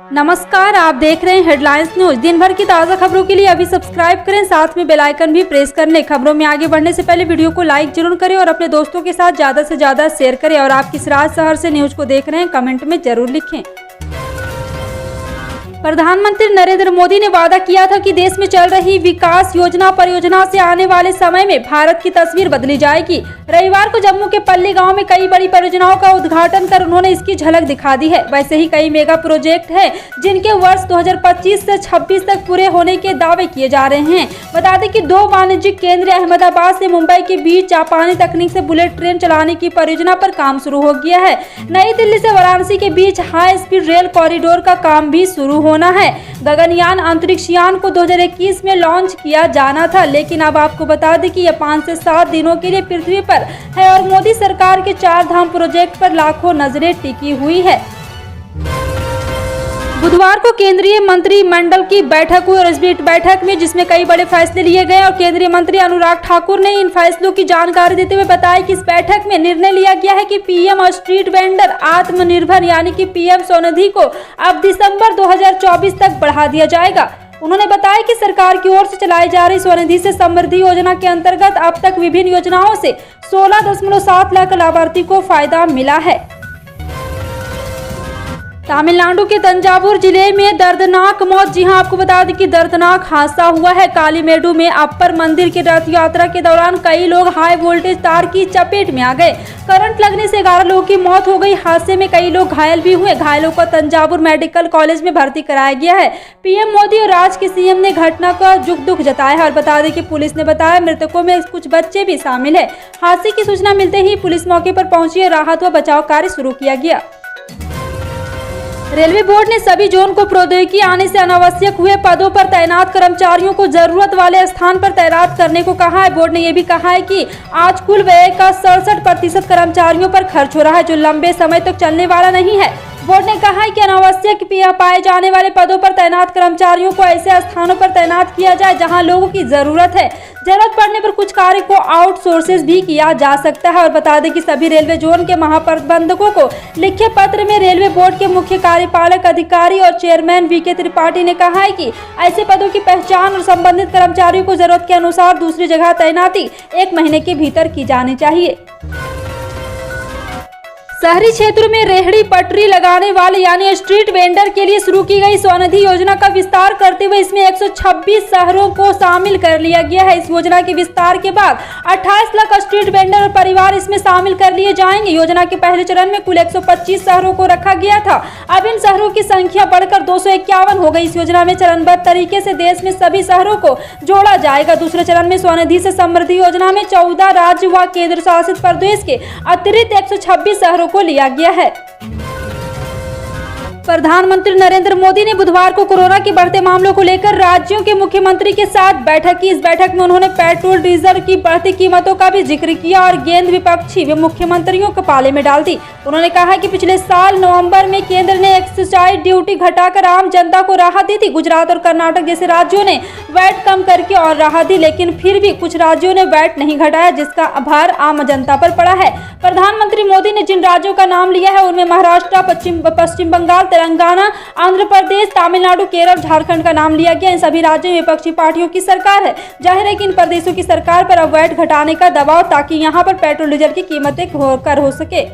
नमस्कार, आप देख रहे हैं हेडलाइंस न्यूज। दिन भर की ताज़ा खबरों के लिए अभी सब्सक्राइब करें, साथ में बेल आइकन भी प्रेस कर लें। खबरों में आगे बढ़ने से पहले वीडियो को लाइक जरूर करें और अपने दोस्तों के साथ ज़्यादा से ज़्यादा शेयर करें। और आप किस राज्य शहर से न्यूज को देख रहे हैं कमेंट में जरूर लिखें। प्रधानमंत्री नरेंद्र मोदी ने वादा किया था कि देश में चल रही विकास परियोजना से आने वाले समय में भारत की तस्वीर बदली जाएगी। रविवार को जम्मू के पल्ली गांव में कई बड़ी परियोजनाओं का उद्घाटन कर उन्होंने इसकी झलक दिखा दी है। वैसे ही कई मेगा प्रोजेक्ट हैं जिनके वर्ष 2025 से 26 तक पूरे होने के दावे किए जा रहे हैं। बता दें कि 2 वाणिज्यिक केंद्र अहमदाबाद से मुंबई के बीच जापानी तकनीक से बुलेट ट्रेन चलाने की परियोजना पर काम शुरू हो गया है। नई दिल्ली से वाराणसी के बीच हाई स्पीड रेल कॉरिडोर का काम भी शुरू होना है। गगनयान अंतरिक्ष यान को 2021 में लॉन्च किया जाना था, लेकिन अब आपको बता दें कि यह 5 से 7 दिनों के लिए पृथ्वी पर है और मोदी सरकार के 4 धाम प्रोजेक्ट पर लाखों नजरें टिकी हुई है। बुधवार को केंद्रीय मंत्रिमंडल की बैठक हुई और इस बैठक में जिसमें कई बड़े फैसले लिए गए और केंद्रीय मंत्री अनुराग ठाकुर ने इन फैसलों की जानकारी देते हुए बताया कि इस बैठक में निर्णय लिया गया है कि पीएम और स्ट्रीट वेंडर आत्मनिर्भर यानी कि पीएम स्वनिधि को अब दिसंबर 2024 तक बढ़ा दिया जाएगा। उन्होंने बताया कि सरकार की ओर से चलाई जा रही स्वनिधि से समृद्धि योजना के अंतर्गत अब तक विभिन्न योजनाओं से 16.7 लाख लाभार्थी को फायदा मिला है। तमिलनाडु के तंजावुर जिले में दर्दनाक मौत। जी हां, आपको बता दें कि दर्दनाक हादसा हुआ है। कालीमेडु में अप्पर मंदिर की रथ यात्रा के दौरान कई लोग हाई वोल्टेज तार की चपेट में आ गए। करंट लगने से 11 लोगों की मौत हो गई। हादसे में कई लोग घायल भी हुए। घायलों को तंजावुर मेडिकल कॉलेज में भर्ती कराया गया है। पीएम मोदी और राज्य के सीएम ने घटना का दुख जताया है और बता दें कि पुलिस ने बताया मृतकों में कुछ बच्चे भी शामिल है। हादसे की सूचना मिलते ही पुलिस मौके पर पहुंची और राहत व बचाव कार्य शुरू किया गया। रेलवे बोर्ड ने सभी जोन को प्रौद्योगिकी आने से अनावश्यक हुए पदों पर तैनात कर्मचारियों को जरूरत वाले स्थान पर तैनात करने को कहा है। बोर्ड ने यह भी कहा है कि आज कुल व्यय का 67% कर्मचारियों पर खर्च हो रहा है, जो लंबे समय तक चलने वाला नहीं है। बोर्ड ने कहा है कि अनावश्यक पाए जाने वाले पदों पर तैनात कर्मचारियों को ऐसे स्थानों पर तैनात किया जाए जहां लोगों की जरूरत है। जरूरत पड़ने पर कुछ कार्य को आउटसोर्सेज भी किया जा सकता है। और बता दें कि सभी रेलवे जोन के महाप्रबंधकों को लिखे पत्र में रेलवे बोर्ड के मुख्य कार्यपालक अधिकारी और चेयरमैन वीके त्रिपाठी ने कहा है कि ऐसे पदों की पहचान और संबंधित कर्मचारियों को जरूरत के अनुसार दूसरी जगह तैनाती 1 महीने के भीतर की जानी चाहिए। शहरी क्षेत्रों में रेहड़ी पटरी लगाने वाले यानी स्ट्रीट वेंडर के लिए शुरू की गई स्वनिधि योजना का विस्तार करते हुए इसमें 126 शहरों को शामिल कर लिया गया है। इस योजना के विस्तार के बाद 28 लाख स्ट्रीट वेंडर और परिवार इसमें शामिल कर लिए जाएंगे। योजना के पहले चरण में कुल 125 शहरों को रखा गया था। अब इन शहरों की संख्या बढ़कर 251 हो गई। इस योजना में चरणबद्ध तरीके से देश में सभी शहरों को जोड़ा जाएगा। दूसरे चरण में स्वनिधि से समृद्धि योजना में 14 राज्य व केंद्र शासित प्रदेश के अतिरिक्त 126 शहरों को लिया गया है। प्रधानमंत्री नरेंद्र मोदी ने बुधवार को कोरोना के बढ़ते मामलों को लेकर राज्यों के मुख्यमंत्री के साथ बैठक की। इस बैठक में उन्होंने पेट्रोल डीजल की बढ़ती कीमतों का भी जिक्र किया और गेंद विपक्षी व मुख्यमंत्रियों के पाले में डाल दी। उन्होंने कहा कि पिछले साल नवंबर में केंद्र ने एक्साइज ड्यूटी घटाकर आम जनता को राहत दी थी। गुजरात और कर्नाटक जैसे राज्यों ने वैट कम करके और राहत दी, लेकिन फिर भी कुछ राज्यों ने वैट नहीं घटाया, जिसका भार आम जनता पर पड़ा है। प्रधानमंत्री मोदी ने जिन राज्यों का नाम लिया है उनमें महाराष्ट्र, पश्चिम बंगाल, तेलंगाना, आंध्र प्रदेश, तमिलनाडु, केरल, झारखंड का नाम लिया गया। इन सभी राज्यों में विपक्षी पार्टियों की सरकार है। जाहिर है कि इन प्रदेशों की सरकार पर अब वैट घटाने का दबाव ताकि यहां पर पेट्रोल डीजल की कीमतें हो सके।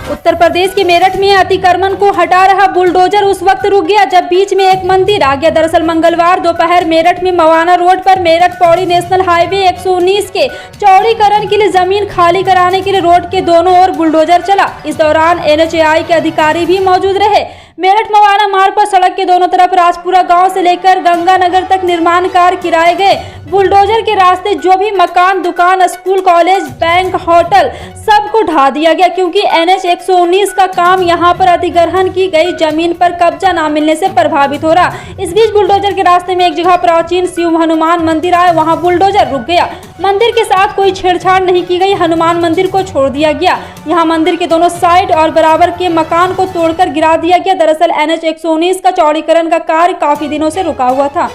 उत्तर प्रदेश के मेरठ में अतिक्रमण को हटा रहा बुलडोजर उस वक्त रुक गया जब बीच में एक मंदिर आ गया। दरअसल मंगलवार दोपहर मेरठ में मवाना रोड पर मेरठ पौड़ी नेशनल हाईवे 119 के चौड़ीकरण के लिए जमीन खाली कराने के लिए रोड के दोनों ओर बुलडोजर चला। इस दौरान NHAI के अधिकारी भी मौजूद रहे। मेरठ मवाना मार्ग पर सड़क के दोनों तरफ राजपुरा गांव से लेकर गंगानगर तक निर्माण कार्य किराए गए। बुलडोजर के रास्ते जो भी मकान, दुकान, स्कूल, कॉलेज, बैंक, होटल सबको ढा दिया गया, क्योंकि NH 119 का काम यहां पर अधिग्रहण की गई जमीन पर कब्जा न मिलने से प्रभावित हो रहा। इस बीच बुलडोजर के रास्ते में एक जगह प्राचीन शिव हनुमान मंदिर आया, वहां बुलडोजर रुक गया। मंदिर के साथ कोई छेड़छाड़ नहीं की गई, हनुमान मंदिर को छोड़ दिया गया। यहाँ मंदिर के दोनों साइड और बराबर के मकान को तोड़कर गिरा दिया गया। दरअसल NH 119 का चौड़ीकरण का कार्य काफी दिनों से रुका हुआ था।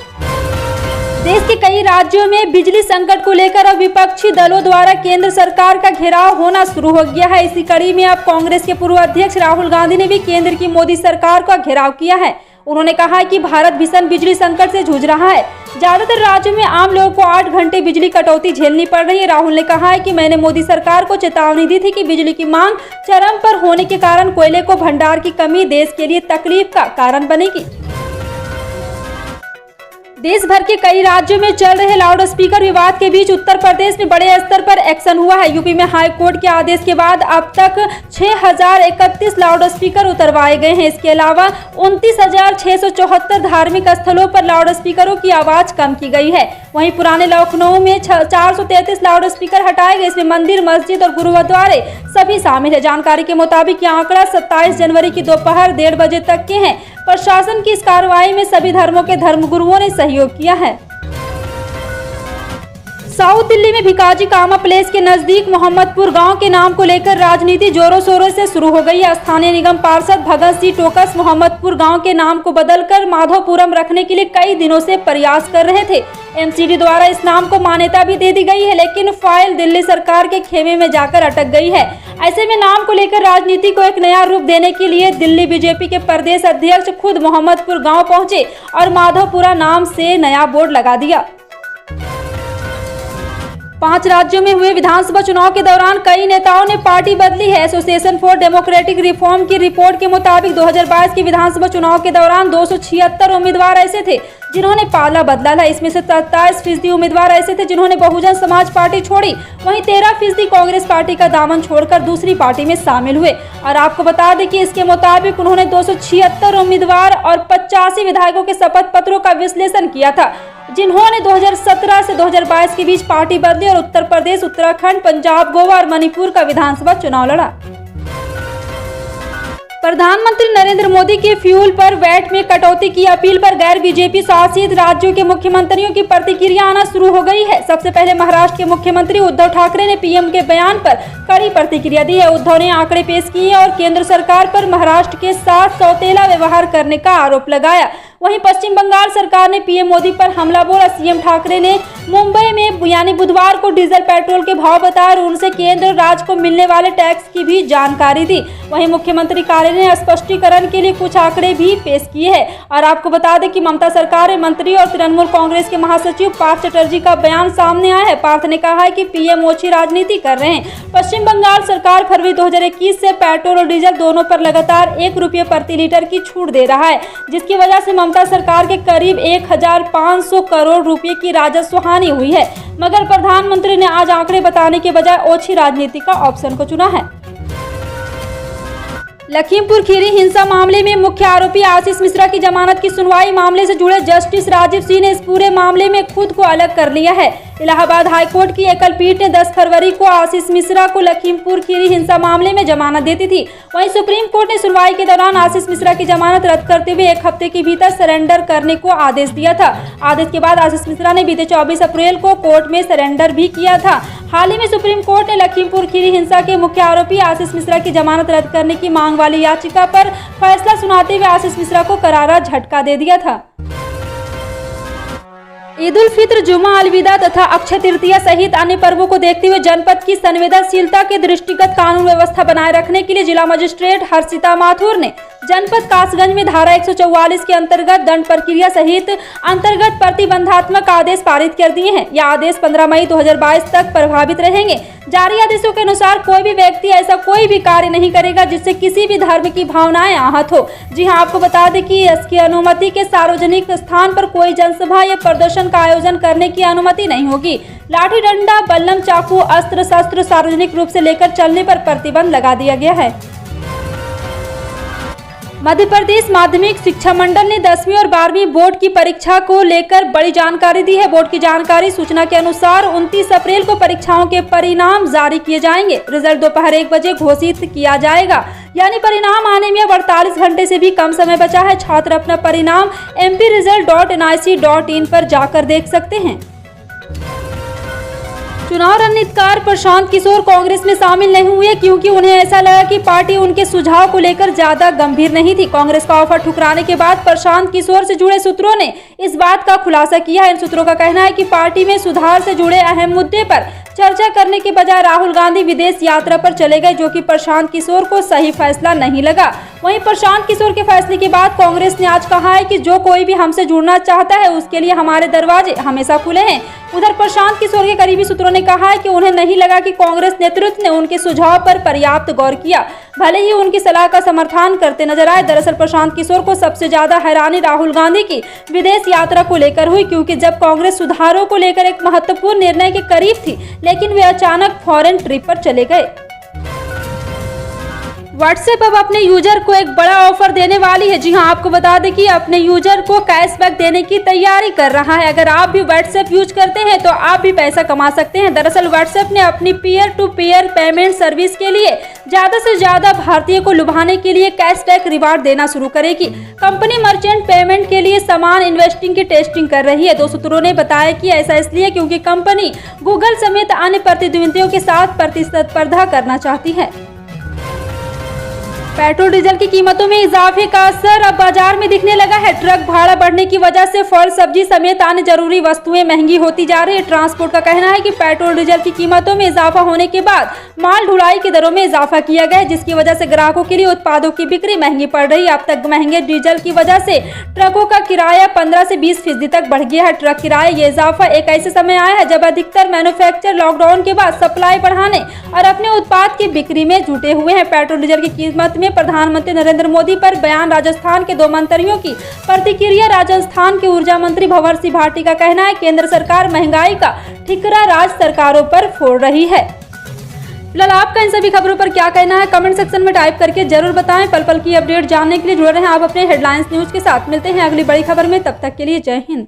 देश के कई राज्यों में बिजली संकट को लेकर अब विपक्षी दलों द्वारा केंद्र सरकार का घेराव होना शुरू हो गया है। इसी कड़ी में अब कांग्रेस के पूर्व अध्यक्ष राहुल गांधी ने भी केंद्र की मोदी सरकार का घेराव किया है। उन्होंने कहा कि भारत भीषण बिजली संकट से जूझ रहा है। ज्यादातर राज्यों में आम लोगों को 8 घंटे बिजली कटौती झेलनी पड़ रही है। राहुल ने कहा है कि मैंने मोदी सरकार को चेतावनी दी थी कि बिजली की मांग चरम पर होने के कारण कोयले को भंडार की कमी देश के लिए तकलीफ का कारण बनेगी। देश भर के कई राज्यों में चल रहे लाउड स्पीकर विवाद के बीच उत्तर प्रदेश में बड़े स्तर पर एक्शन हुआ है। यूपी में हाई कोर्ट के आदेश के बाद अब तक 6031 लाउड स्पीकर उतरवाए गए हैं। इसके अलावा 29,674 धार्मिक स्थलों पर लाउड स्पीकरों की आवाज कम की गई है। वहीं पुराने लखनऊ में 433 लाउड स्पीकर हटाए गए। इसमें मंदिर, मस्जिद और गुरुद्वारे सभी शामिल है। जानकारी के मुताबिक यह आंकड़ा 27 जनवरी की दोपहर 1:30 बजे तक के हैं। प्रशासन की इस कार्रवाई में सभी धर्मों के धर्मगुरुओं ने सहयोग किया है। साउथ दिल्ली में भिकाजी कामा प्लेस के नजदीक मोहम्मदपुर गांव के नाम को लेकर राजनीति जोरों शोरों से शुरू हो गई है। स्थानीय निगम पार्षद भगत सिंह टोकस मोहम्मदपुर गांव के नाम को बदलकर माधोपुरम रखने के लिए कई दिनों से प्रयास कर रहे थे। एमसीडी द्वारा इस नाम को मान्यता भी दे दी गई है, लेकिन फाइल दिल्ली सरकार के खेमे में जाकर अटक गई है। ऐसे में नाम को लेकर राजनीति को एक नया रूप देने के लिए दिल्ली बीजेपी के प्रदेश अध्यक्ष खुद मोहम्मदपुर गांव पहुंचे और माधोपुरा नाम से नया बोर्ड लगा दिया। 5 राज्यों में हुए विधानसभा चुनाव के दौरान कई नेताओं ने पार्टी बदली है। एसोसिएशन फॉर डेमोक्रेटिक रिफॉर्म की रिपोर्ट के मुताबिक 2022 के विधानसभा चुनाव के दौरान 276 उम्मीदवार ऐसे थे जिन्होंने पाला बदला था। इसमें से 27% उम्मीदवार ऐसे थे जिन्होंने बहुजन समाज पार्टी छोड़ी। वहीं 13% कांग्रेस पार्टी का दामन छोड़कर दूसरी पार्टी में शामिल हुए। और आपको बता दें कि इसके मुताबिक उन्होंने 276 उम्मीदवार और 85 विधायकों के शपथ पत्रों का विश्लेषण किया था, जिन्होंने 2017 से 2022 के बीच पार्टी बदली और उत्तर प्रदेश, उत्तराखंड, पंजाब, गोवा और मणिपुर का विधानसभा चुनाव लड़ा। प्रधानमंत्री नरेंद्र मोदी के फ्यूल पर वैट में कटौती की अपील पर गैर बीजेपी शासित राज्यों के मुख्यमंत्रियों की प्रतिक्रिया आना शुरू हो गई है। सबसे पहले महाराष्ट्र के मुख्यमंत्री उद्धव ठाकरे ने पीएम के बयान पर कड़ी प्रतिक्रिया दी है। उद्धव ने आंकड़े पेश किए और केंद्र सरकार पर महाराष्ट्र के साथ सौतेला व्यवहार करने का आरोप लगाया। वहीं पश्चिम बंगाल सरकार ने पीएम मोदी पर हमला बोला। सीएम ठाकरे ने मुंबई में यानी बुधवार को डीजल पेट्रोल के भाव बताए और उनसे केंद्र राज्य को मिलने वाले टैक्स की भी जानकारी दी। वहीं मुख्यमंत्री कार्यालय ने स्पष्टीकरण के लिए कुछ आंकड़े भी पेश किए हैं। और आपको बता दें कि ममता सरकार मंत्री और तृणमूल कांग्रेस के महासचिव पार्थ चटर्जी का बयान सामने आया है। पार्थ ने कहा है कि पीएम ओछी राजनीति कर रहे हैं। पश्चिम बंगाल सरकार फरवरी 2021 से पेट्रोल और डीजल दोनों पर लगातार 1 रुपये प्रति लीटर की छूट दे रहा है, जिसकी वजह से ममता सरकार के करीब 1500 करोड़ रुपए की राजस्व हानि हुई है। मगर प्रधानमंत्री ने आज आंकड़े बताने के बजाय ओछी राजनीति का ऑप्शन को चुना है। लखीमपुर खीरी हिंसा मामले में मुख्य आरोपी आशीष मिश्रा की जमानत की सुनवाई मामले से जुड़े जस्टिस राजीव सिंह ने इस पूरे मामले में खुद को अलग कर लिया है। इलाहाबाद हाईकोर्ट की एकल पीठ ने 10 फरवरी को आशीष मिश्रा को लखीमपुर खीरी हिंसा मामले में जमानत देती थी। वहीं सुप्रीम कोर्ट ने सुनवाई के दौरान आशीष मिश्रा की जमानत रद्द करते हुए 1 हफ्ते के भीतर सरेंडर करने को आदेश दिया था। आदेश के बाद आशीष मिश्रा ने बीते 24 अप्रैल को कोर्ट में सरेंडर भी किया था। हाल ही में सुप्रीम कोर्ट ने लखीमपुर खीरी हिंसा के मुख्य आरोपी आशीष मिश्रा की जमानत रद्द करने की मांग वाली याचिका पर फैसला सुनाते हुए आशीष मिश्रा को करारा झटका दे दिया था। ईद उल फित्र, जुमा, अलविदा तथा अक्षय तृतीया सहित अन्य पर्वों को देखते हुए जनपद की संवेदनशीलता के दृष्टिगत कानून व्यवस्था बनाए रखने के लिए जिला मजिस्ट्रेट हर्षिता माथुर ने जनपद कासगंज में धारा 144 के अंतर्गत दंड प्रक्रिया सहित अंतर्गत प्रतिबंधात्मक आदेश पारित कर दिए हैं। यह आदेश 15 मई 2022 तक प्रभावित रहेंगे। जारी आदेशों के अनुसार कोई भी व्यक्ति ऐसा कोई भी कार्य नहीं करेगा जिससे किसी भी धर्म की भावनाएं आहत हो। जी हां, आपको बता दें कि इसकी अनुमति के सार्वजनिक स्थान पर कोई जनसभा या प्रदर्शन का आयोजन करने की अनुमति नहीं होगी। लाठी डंडा, बल्लम, चाकू, अस्त्र शस्त्र सार्वजनिक रूप से लेकर चलने पर प्रतिबंध लगा दिया गया है। मध्य प्रदेश माध्यमिक शिक्षा मंडल ने 10वीं और 12वीं बोर्ड की परीक्षा को लेकर बड़ी जानकारी दी है। बोर्ड की जानकारी सूचना के अनुसार 29 अप्रैल को परीक्षाओं के परिणाम जारी किए जाएंगे। रिजल्ट दोपहर 1 बजे घोषित किया जाएगा, यानी परिणाम आने में 48 घंटे से भी कम समय बचा है। छात्र अपना परिणाम mpresult.nic.in पर जाकर देख सकते हैं। चुनाव रणनीतिकार प्रशांत किशोर कांग्रेस में शामिल नहीं हुए क्योंकि उन्हें ऐसा लगा कि पार्टी उनके सुझाव को लेकर ज्यादा गंभीर नहीं थी। कांग्रेस का ऑफर ठुकराने के बाद प्रशांत किशोर से जुड़े सूत्रों ने इस बात का खुलासा किया है। इन सूत्रों का कहना है कि पार्टी में सुधार से जुड़े अहम मुद्दे पर चर्चा करने के बजाय राहुल गांधी विदेश यात्रा पर चले गए, जो कि प्रशांत किशोर को सही फैसला नहीं लगा। वहीं प्रशांत किशोर के फैसले के बाद कांग्रेस ने आज कहा है कि जो कोई भी हमसे जुड़ना चाहता है उसके लिए हमारे दरवाजे हमेशा खुले हैं। उधर प्रशांत किशोर के करीबी सूत्रों ने कहा है कि उन्हें नहीं लगा कि कांग्रेस नेतृत्व ने उनके सुझाव पर पर्याप्त गौर किया, भले ही उनकी सलाह का समर्थन करते नजर आए। दरअसल प्रशांत किशोर को सबसे ज्यादा हैरानी राहुल गांधी की विदेश यात्रा को लेकर हुई, क्योंकि जब कांग्रेस सुधारों को लेकर एक महत्वपूर्ण निर्णय के करीब थी, लेकिन वे अचानक फॉरेन ट्रिप पर चले गए। व्हाट्सएप अब अपने यूजर को एक बड़ा ऑफर देने वाली है। जी हां, आपको बता दें कि अपने यूजर को कैशबैक देने की तैयारी कर रहा है। अगर आप भी व्हाट्सएप यूज करते हैं तो आप भी पैसा कमा सकते हैं। दरअसल व्हाट्सएप ने अपनी peer to peer payment service के लिए ज्यादा से ज्यादा भारतीय को लुभाने के लिए कैशबैक रिवार्ड देना शुरू करेगी। कंपनी मर्चेंट पेमेंट के लिए समान इन्वेस्टिंग की टेस्टिंग कर रही है। दो सूत्रों ने बताया कि ऐसा इसलिए क्योंकि कंपनी गूगल समेत अन्य प्रतिद्वंदियों के साथ प्रतिस्पर्धा करना चाहती है। पेट्रोल डीजल की कीमतों में इजाफे का असर अब बाजार में दिखने लगा है। ट्रक भाड़ा बढ़ने की वजह से फल सब्जी समेत अन्य जरूरी वस्तुएं महंगी होती जा रही है। ट्रांसपोर्ट का कहना है कि पेट्रोल डीजल की कीमतों में इजाफा होने के बाद माल ढुलाई की दरों में इजाफा किया गया है, जिसकी वजह से ग्राहकों के लिए उत्पादों की बिक्री महंगी पड़ रही है। अब तक महंगे डीजल की वजह से ट्रकों का किराया 15 से 20% तक बढ़ गया है। ट्रक किराया ये इजाफा एक ऐसे समय आया है जब अधिकतर मैन्युफैक्चरर लॉकडाउन के बाद सप्लाई बढ़ाने और अपने उत्पाद की बिक्री में जुटे हुए हैं। पेट्रोल डीजल की कीमत में प्रधानमंत्री नरेंद्र मोदी पर बयान, राजस्थान के 2 मंत्रियों की प्रतिक्रिया। राजस्थान के ऊर्जा मंत्री भंवर सिंह भाटी का कहना है केंद्र सरकार महंगाई का ठिकरा राज्य सरकारों पर फोड़ रही है। फिलहाल आपका इन सभी खबरों पर क्या कहना है कमेंट सेक्शन में टाइप करके जरूर बताएं। पल पल की अपडेट जानने के लिए जुड़े रहें आप अपने हेडलाइंस न्यूज के साथ। मिलते हैं अगली बड़ी खबर में, तब तक के लिए जय हिंद।